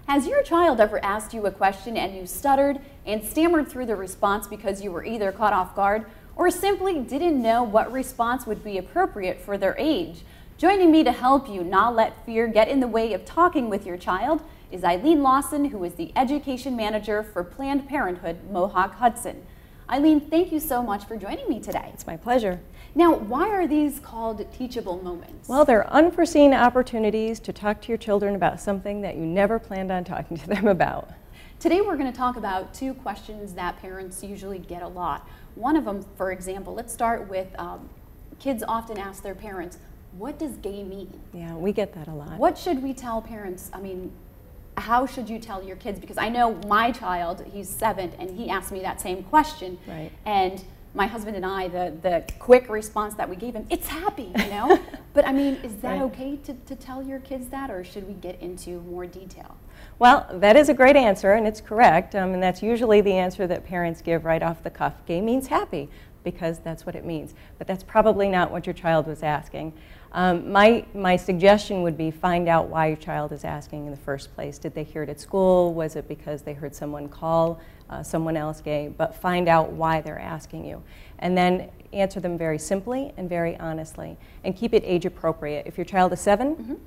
Has your child ever asked you a question and you stuttered and stammered through the response because you were either caught off guard or simply didn't know what response would be appropriate for their age? Joining me to help you not let fear get in the way of talking with your child is Eileen Lawson, who is the Education Manager for Planned Parenthood Mohawk Hudson. Eileen, thank you so much for joining me today. It's my pleasure. Now, why are these called teachable moments? Well, they're unforeseen opportunities to talk to your children about something that you never planned on talking to them about. Today we're going to talk about two questions that parents usually get a lot. One of them, for example, let's start with kids often ask their parents, what does gay mean? Yeah, we get that a lot. What should we tell parents? I mean, how should you tell your kids? Because I know my child, he's 7, and he asked me that same question. Right. And my husband and I, the quick response that we gave him, it's happy, you know? But I mean, is that okay to tell your kids that, or should we get into more detail? Well, that is a great answer, and it's correct. And that's usually the answer that parents give right off the cuff. Gay means happy, because that's what it means. But that's probably not what your child was asking. My suggestion would be find out why your child is asking in the first place. Did they hear it at school? Was it because they heard someone call someone else gay? But find out why they're asking you. And then answer them very simply and very honestly. And keep it age appropriate. If your child is 7,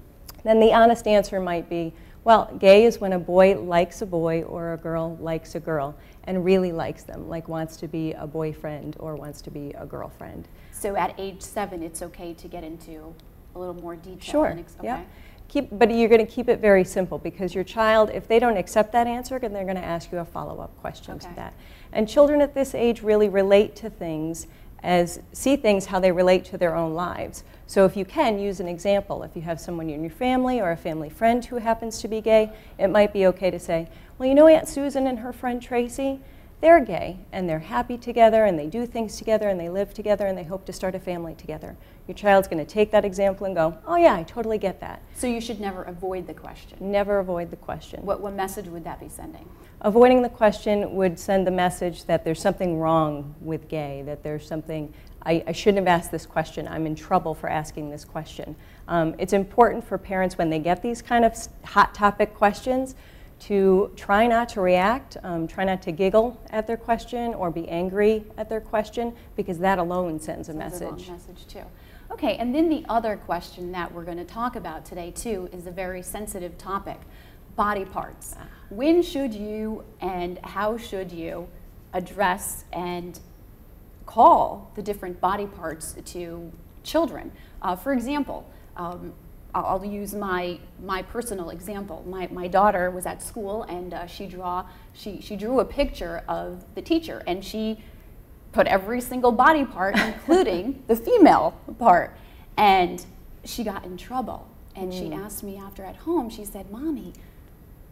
then the honest answer might be, well, gay is when a boy likes a boy or a girl likes a girl and really likes them, like wants to be a boyfriend or wants to be a girlfriend. So at age 7, it's okay to get into a little more detail? Sure, okay. yeah. But you're going to keep it very simple, because your child, if they don't accept that answer, then they're going to ask you a follow-up question to that. And children at this age really relate to things see things how they relate to their own lives. So if you can, use an example. If you have someone in your family or a family friend who happens to be gay, it might be okay to say, well, you know Aunt Susan and her friend Tracy? They're gay, and they're happy together, and they do things together, and they live together, and they hope to start a family together. Your child's going to take that example and go, oh yeah, I totally get that. So you should never avoid the question? Never avoid the question. What message would that be sending? Avoiding the question would send the message that there's something wrong with gay, that there's something, I shouldn't have asked this question, I'm in trouble for asking this question. It's important for parents when they get these kind of hot topic questions to try not to react, try not to giggle at their question or be angry at their question, because that alone sends a message. The wrong message too. Okay, and then the other question that we're going to talk about today too is a very sensitive topic, body parts. When should you and how should you address and call the different body parts to children? For example, I'll use my personal example. My daughter was at school, and she drew a picture of the teacher, and she put every single body part, including the female part, and she got in trouble. And she asked me after at home, she said, Mommy,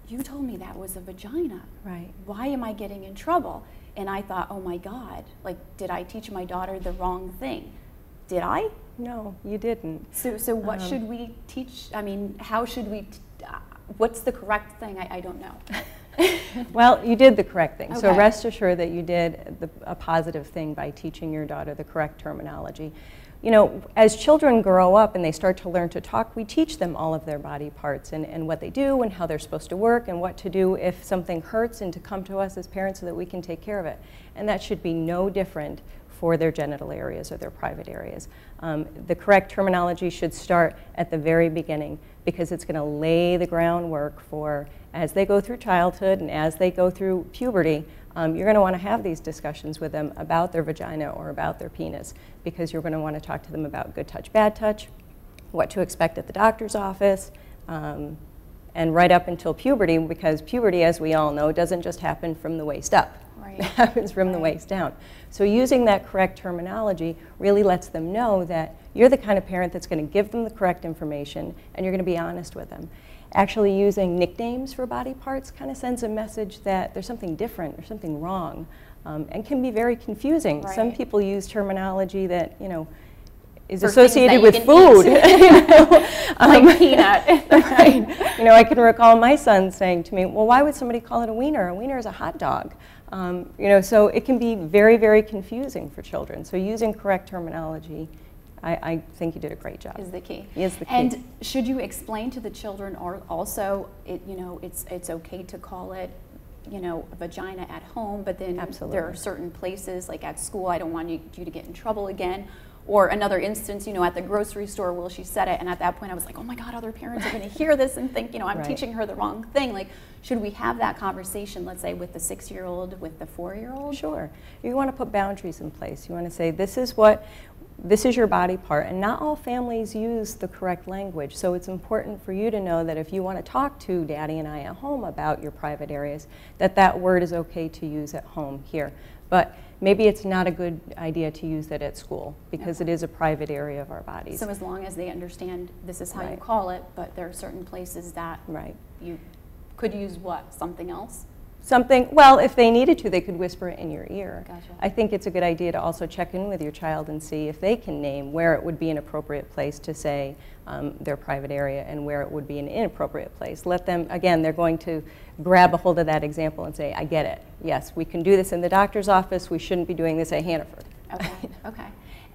you told me that was a vagina. Right. Why am I getting in trouble? And I thought, oh my God, like, did I teach my daughter the wrong thing? Did I? No, you didn't. So what should we teach? I mean, how should we, what's the correct thing? I don't know. Well, you did the correct thing. Okay. So rest assured that you did a positive thing by teaching your daughter the correct terminology. You know, as children grow up and they start to learn to talk, we teach them all of their body parts and what they do and how they're supposed to work and what to do if something hurts, and to come to us as parents so that we can take care of it. And that should be no different for their genital areas or their private areas. The correct terminology should start at the very beginning, because it's going to lay the groundwork for, as they go through childhood and as they go through puberty, you're going to want to have these discussions with them about their vagina or about their penis, because you're going to want to talk to them about good touch, bad touch, what to expect at the doctor's office, and right up until puberty, because puberty, as we all know, doesn't just happen from the waist up. Right. It happens from the waist down. So using that correct terminology really lets them know that you're the kind of parent that's going to give them the correct information, and you're going to be honest with them. Actually using nicknames for body parts kind of sends a message that there's something different or something wrong, and can be very confusing. Right. Some people use terminology that, you know, is for associated with food. You know? Like peanut. Right. You know, I can recall my son saying to me, well, why would somebody call it a wiener? A wiener is a hot dog. You know, so it can be very, very confusing for children. So using correct terminology I think you did a great job. Is the key. Is the key. And should you explain to the children also, it's okay to call it, a vagina at home, but then Absolutely. there are certain places, like at school, I don't want you to get in trouble again. Or another instance, at the grocery store, well, she said it, and at that point I was like, oh my God, other parents are going to hear this and think, I'm Right. teaching her the wrong thing. Like, should we have that conversation, let's say, with the 6-year-old, with the 4-year-old? Sure. You want to put boundaries in place. You want to say, this is your body part, and not all families use the correct language. So it's important for you to know that if you want to talk to Daddy and I at home about your private areas, that word is okay to use at home here. But maybe it's not a good idea to use that at school because it is a private area of our bodies. So as long as they understand this is how you Right. call it, but there are certain places that Right. you could use what? Something else? Something, well, if they needed to, they could whisper it in your ear. Gotcha. I think it's a good idea to also check in with your child and see if they can name where it would be an appropriate place to say their private area and where it would be an inappropriate place. Let them, again, they're going to grab a hold of that example and say, I get it. Yes, we can do this in the doctor's office. We shouldn't be doing this at Hannaford. Okay, okay.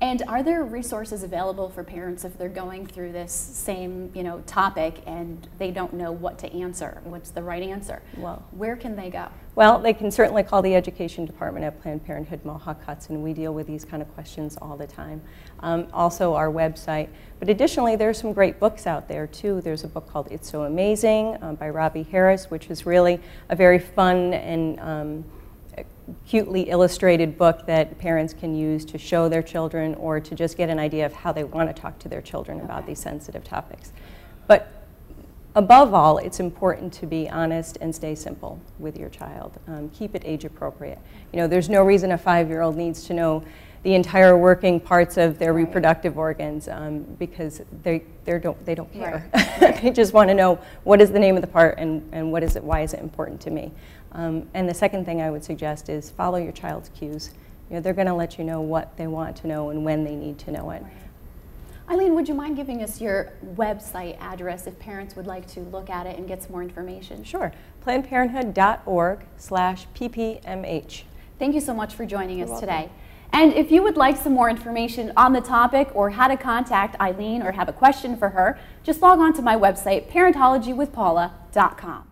And are there resources available for parents if they're going through this same, topic and they don't know what to answer? What's the right answer? Well, where can they go? Well, they can certainly call the education department at Planned Parenthood Mohawk-Hudson. We deal with these kind of questions all the time. Also our website. But additionally, there's some great books out there too. There's a book called It's So Amazing by Robbie Harris, which is really a very fun and cutely illustrated book that parents can use to show their children or to just get an idea of how they want to talk to their children about these sensitive topics. But above all, it's important to be honest and stay simple with your child. Keep it age appropriate. There's no reason a 5-year-old needs to know the entire working parts of their Right. reproductive organs because they don't care. Right. They just want to know what is the name of the part and what is it, why is it important to me. And the second thing I would suggest is follow your child's cues. They're going to let you know what they want to know and when they need to know it. Right. Eileen, would you mind giving us your website address if parents would like to look at it and get some more information? Sure. PlannedParenthood.org/ppmh. Thank you so much for joining us You're today. And if you would like some more information on the topic or how to contact Eileen or have a question for her, just log on to my website, parentologywithpaula.com.